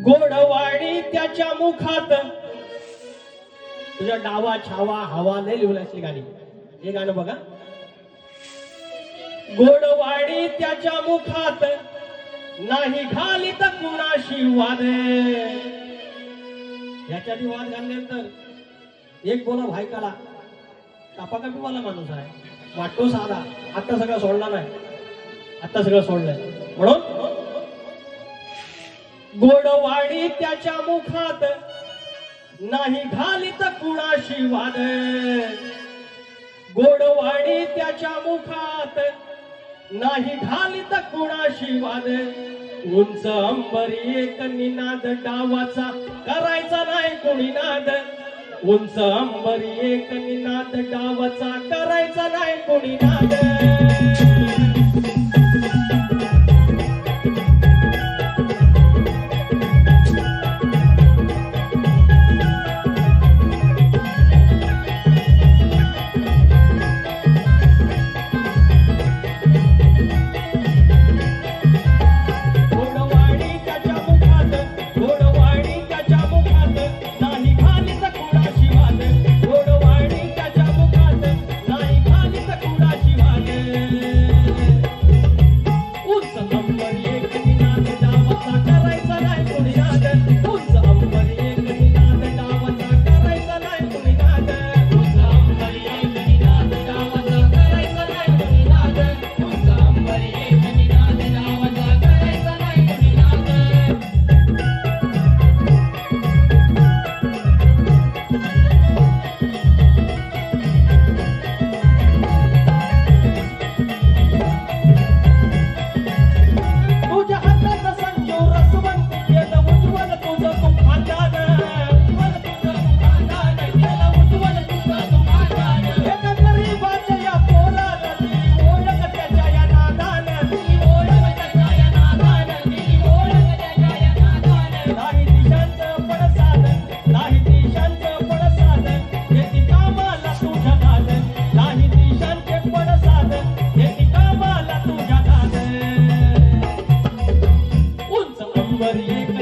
गोडवाणी त्याच्या मुखात, तुझ्या डावा छावा हवा नाही लिहून असली गाणी. हे गाणं बघा. गोडवाणी त्याच्या मुखात, नाही घालीत कुणाशी वाद. याच्या आधी वाद घालल्यानंतर एक बोला भाई काला कापाकापीवाला माणूस आहे, वाटतो साधा. आता सगळं सोडला नाही, आता सगळं सोडलंय. म्हणून गोडवाणी त्याच्या मुखात, नाही घालीत कुणाशी वाद. गोडवाणी त्याच्या मुखात, नाही घालीत कुणाशी वाद. उंच अंबरी एक निनाद डावाचा, करायचा नाही कोणी नाद. उंच अंबरी एक निनाद डावाचा, करायचा नाही कोणी नाद. But